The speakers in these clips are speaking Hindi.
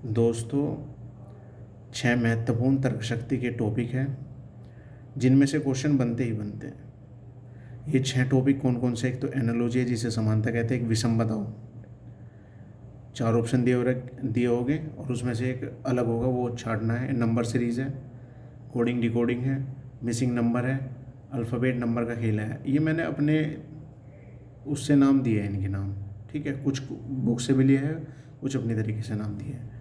दोस्तों, 6 महत्वपूर्ण तर्कशक्ति के टॉपिक हैं जिनमें से क्वेश्चन बनते ही बनते हैं। ये 6 टॉपिक कौन कौन से? एक तो एनालॉजी है जिसे समानता कहते हैं, एक विषम बताओ, 4 ऑप्शन दिए होंगे और उसमें से एक अलग होगा, वो छांटना है। नंबर सीरीज़ है, कोडिंग डिकोडिंग है, मिसिंग नंबर है, अल्फ़ाबेट नंबर का खेल है। ये मैंने अपने उससे नाम दिए हैं, इनके नाम, ठीक है। कुछ बुक से भी लिया है, कुछ अपनी तरीके से नाम दिए हैं।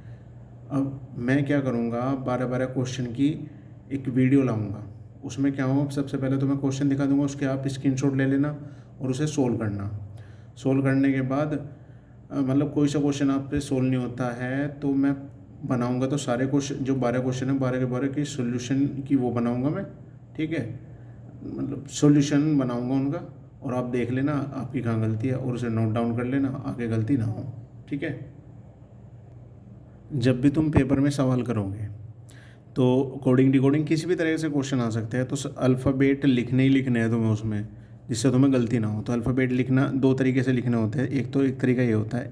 अब मैं क्या करूँगा, 12-12 क्वेश्चन की एक वीडियो लाऊंगा। उसमें क्या होगा, सबसे पहले तो मैं क्वेश्चन दिखा दूंगा, उसके आप स्क्रीनशॉट ले लेना और उसे सोल्व करना। सोल्व करने के बाद मतलब कोई सा क्वेश्चन आप पे सोल्व नहीं होता है तो मैं बनाऊंगा, तो सारे क्वेश्चन जो 12 क्वेश्चन है 12 के 12 की सोल्यूशन की वो बनाऊंगा मैं, ठीक है। मतलब सॉल्यूशन बनाऊंगा उनका और आप देख लेना आपकी कहाँ गलती है और उसे नोट डाउन कर लेना, आगे गलती ना हो, ठीक है। जब भी तुम पेपर में सवाल करोगे तो कोडिंग डिकोडिंग किसी भी तरह से क्वेश्चन आ सकते हैं, तो अल्फ़ाबेट लिखने ही लिखने हैं तुम्हें उसमें, जिससे तुम्हें गलती ना हो। तो अल्फ़ाबेट लिखना 2 तरीके से लिखने होते हैं। एक तरीका ये होता है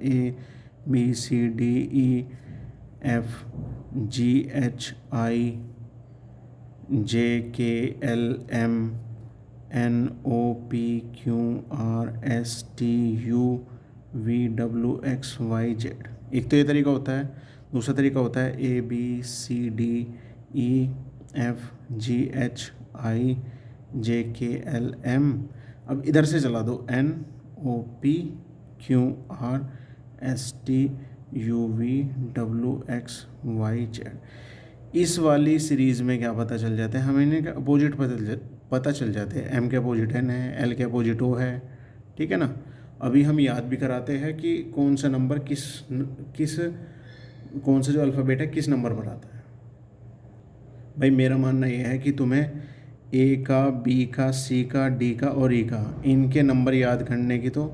ABCDEFGHIJKLMNOPQRSTUVWXYZ। एक तो ये तरीका होता है। दूसरा तरीका होता है ABCDEFGHIJKLM। अब इधर से चला दो, NOPQRSTUVWXYZ। इस वाली सीरीज़ में क्या पता चल जाता है हमें, इन्हें का अपोजिट पता चल जाते हैं। M के अपोजिट N है, L के अपोजिट O है, ठीक है ना। अभी हम याद भी कराते हैं कि कौन सा नंबर किस कौन सा जो अल्फ़ाबेट है किस नंबर पर आता है। भाई मेरा मानना यह है कि तुम्हें A का, B का, C का, D का और E का, इनके नंबर याद करने की तो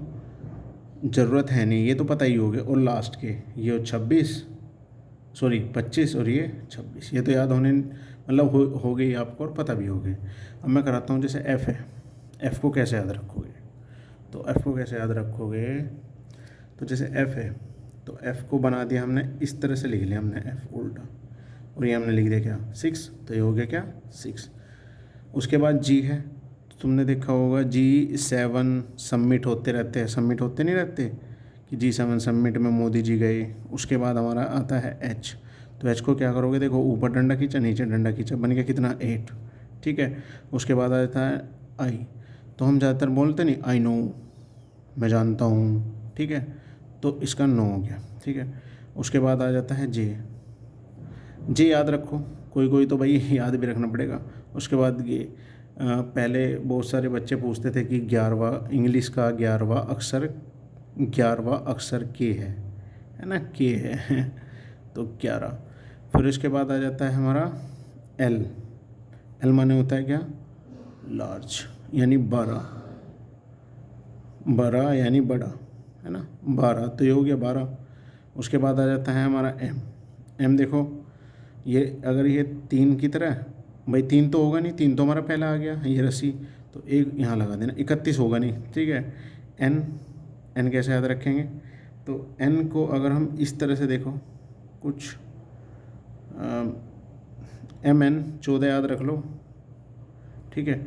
ज़रूरत है नहीं, ये तो पता ही होगा। और लास्ट के ये 25 और ये 26, ये तो याद होने मतलब हो गई आपको और पता भी हो गई। अब मैं कराता हूँ, जैसे F है, F को कैसे याद रखोगे? तो F को कैसे याद रखोगे, तो जैसे F है तो F को बना दिया हमने, इस तरह से लिख लिया हमने F उल्टा, और ये हमने लिख दिया क्या 6, तो ये हो गया क्या 6। उसके बाद G है, तो तुमने देखा होगा G7 सबमिट होते रहते हैं, सबमिट होते नहीं रहते कि G7 सबमिट में मोदी जी गए। उसके बाद हमारा आता है H, तो H को क्या करोगे, देखो ऊपर डंडा खींचा नीचे डंडा खींचा, बन गया कितना 8, ठीक है। उसके बाद आ जाता है I, तो हम ज़्यादातर बोलते नहीं आई नो, मैं जानता हूँ, ठीक है, तो इसका नो हो गया, ठीक है। उसके बाद आ जाता है जे याद रखो, कोई कोई तो भाई याद भी रखना पड़ेगा। उसके बाद ये पहले बहुत सारे बच्चे पूछते थे कि 11वां इंग्लिश का 11वां अक्षर के है ना, के है तो 11। फिर उसके बाद आ जाता है हमारा एल, एल माने होता है क्या, लार्ज, यानी 12 यानी बड़ा, है ना, 12, तो ये हो गया 12। उसके बाद आ जाता है हमारा एम, एम देखो ये अगर ये 3 की तरह, भाई 3 तो होगा नहीं, 3 तो हमारा पहला आ गया ये रस्सी, तो एक यहाँ लगा देना, 31 होगा नहीं, ठीक है। एन, एन कैसे याद रखेंगे, तो एन को अगर हम इस तरह से देखो कुछ MN 14 याद रख लो, ठीक है।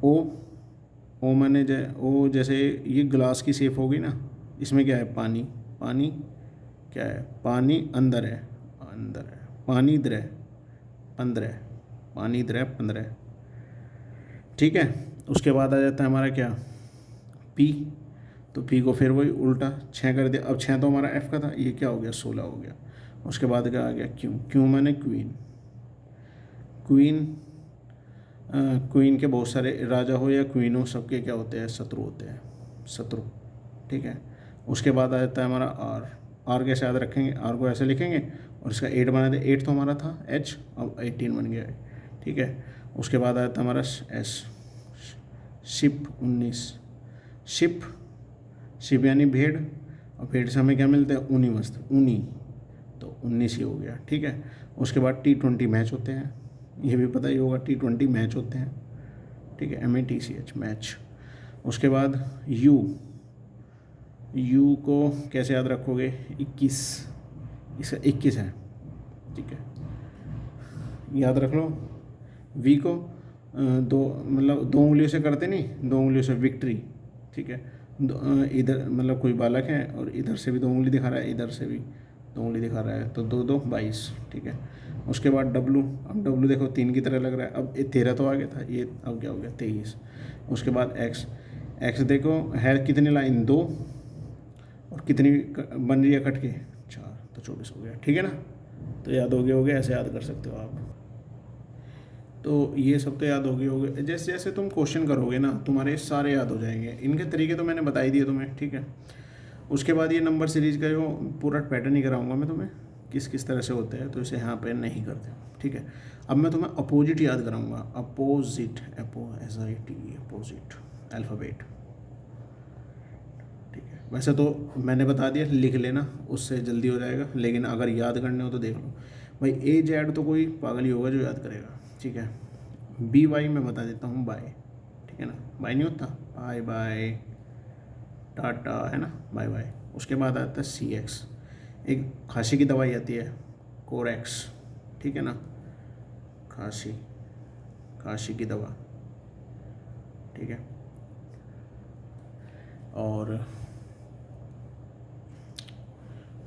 ओ, ओ माने ओ जैसे ये ग्लास की शेप होगी ना, इसमें क्या है पानी, पानी क्या है, पानी अंदर है, अंदर है, पानी द्रह 15, पानी द्रह 15, ठीक है। उसके बाद आ जाता है हमारा क्या पी, तो पी को फिर वही उल्टा 6 कर दिया। अब 6 तो हमारा एफ का था, ये क्या हो गया 16 हो गया। उसके बाद क्या आ गया क्यों, क्यों माने क्वीन, क्वीन क्वीन के बहुत सारे राजा हो या क्वीन हो, सबके क्या होते हैं शत्रु होते हैं, शत्रु, ठीक है। उसके बाद आ जाता है हमारा आर, आर कैसे याद रखेंगे, आर को ऐसे लिखेंगे और इसका 8 बना दे, 8 तो हमारा था एच, अब 18 बन गया है, ठीक है। उसके बाद आ जाता है हमारा एस, शिप 19, शिप, शिप यानी भेड़, और भेड़ से हमें क्या मिलता है ऊनी वस्त्र, ऊनी, तो 19 ही हो गया, ठीक है। उसके बाद T20 मैच होते हैं, ये भी पता ही होगा T20 मैच होते हैं, ठीक है, MATCH मैच। उसके बाद यू, यू को कैसे याद रखोगे 21, इसका 21 है, ठीक है। याद रख लो, वी को दो मतलब 2 उंगलियों से करते नहीं, 2 उंगलियों से विक्ट्री, ठीक है। इधर मतलब कोई बालक है और इधर से भी 2 उंगली दिखा रहा है, इधर से भी 2 उंगली दिखा रहा है, तो 2 2 22, ठीक है। उसके बाद डब्लू, अब डब्लू देखो 3 की तरह लग रहा है, अब ये 13 तो आ गया था, ये अब क्या हो गया 23। उसके बाद एक्स, एक्स देखो है कितनी लाइन 2, और कितनी बन रही है कट के 4, तो 24 हो गया, ठीक है ना। तो याद हो गया, ऐसे याद कर सकते हो आप। तो ये सब तो याद हो गए। जैसे जैसे तुम क्वेश्चन करोगे ना तुम्हारे सारे याद हो जाएंगे। इनके तरीके तो मैंने बता ही दिए तुम्हें, ठीक है। उसके बाद ये नंबर सीरीज का जो पूरा पैटर्न ही कराऊंगा मैं तुम्हें, किस किस तरह से होते हैं, तो इसे यहाँ पे नहीं करते, ठीक है। अब मैं तुम्हें अपोजिट याद कराऊंगा, अपोजिट, SIT, अपोजिट अल्फ़ाबेट, ठीक है। वैसे तो मैंने बता दिया, लिख लेना, उससे जल्दी हो जाएगा, लेकिन अगर याद करने हो तो देख लो भाई। AZ तो कोई पागल ही होगा जो याद करेगा, ठीक है। BY मैं बता देता हूँ, बाय, ठीक है ना, बाय नहीं होता, बाय बाय, टाटा, है ना, बाय बाय। उसके बाद आता है CX, एक खांसी की दवाई आती है, कोरेक्स, ठीक है ना, खांसी, खांसी की दवा, ठीक है। और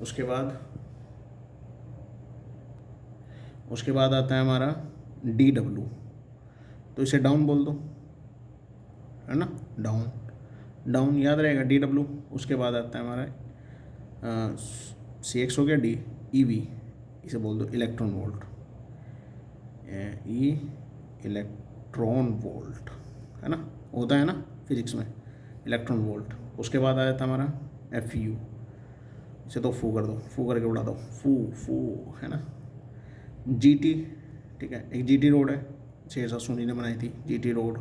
उसके बाद आता है हमारा DW, तो इसे डाउन बोल दो, है ना, डाउन, डाउन याद रहेगा DW। उसके बाद आता है हमारा CX हो गया, EV, इसे बोल दो इलेक्ट्रॉन वोल्ट, इलेक्ट्रॉन वोल्ट, है ना, होता है ना फिजिक्स में इलेक्ट्रॉन वोल्ट। उसके बाद आ जाता है हमारा FU, इसे तो फू कर दो, फू करके उड़ा दो, फू फू, है ना। GT, ठीक है, एक GT रोड है, 6 सोनी ने बनाई थी GT रोड,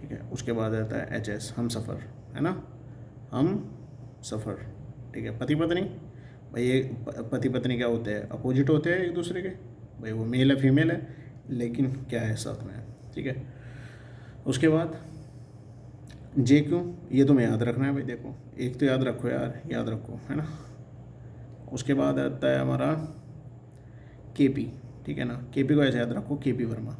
ठीक है। उसके बाद आता है HS, हम सफ़र, है ना, हम सफ़र, ठीक है। पति पत्नी, भाई ये पति पत्नी क्या होते हैं, अपोजिट होते हैं एक दूसरे के, भाई वो मेल है फीमेल है, लेकिन क्या है साथ में है, ठीक है। उसके बाद JQ, ये तुम्हें याद रखना है भाई, देखो एक तो याद रखो यार, याद रखो, है ना। उसके बाद आता है हमारा KP, ठीक है ना, KP को ऐसे याद रखो, KP वर्मा,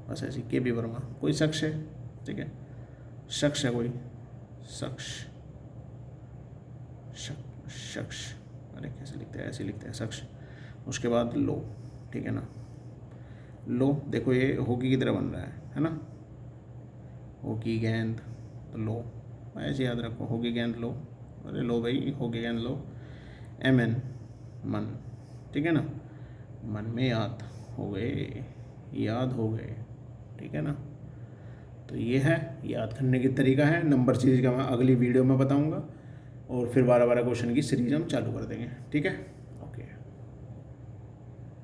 बस ऐसे KP वर्मा। कोई शख्स है, ठीक है, शख्स है कोई, शख्स, शख्स, अरे कैसे लिखते हैं, ऐसे लिखते हैं शख्स। उसके बाद लो, ठीक है ना, लो देखो ये हॉकी की तरह बन रहा है ना, हॉकी गेंद, तो लो, ऐसे याद रखो, हॉकी गेंद लो, अरे लो भाई हॉकी गेंद लो। MN, मन, ठीक है ना, मन में याद हो गए, याद हो गए, ठीक है ना। तो ये है याद करने की तरीका है। नंबर सीरीज का मैं अगली वीडियो में बताऊंगा, और फिर 12 क्वेश्चन की सीरीज हम चालू कर देंगे, ठीक है।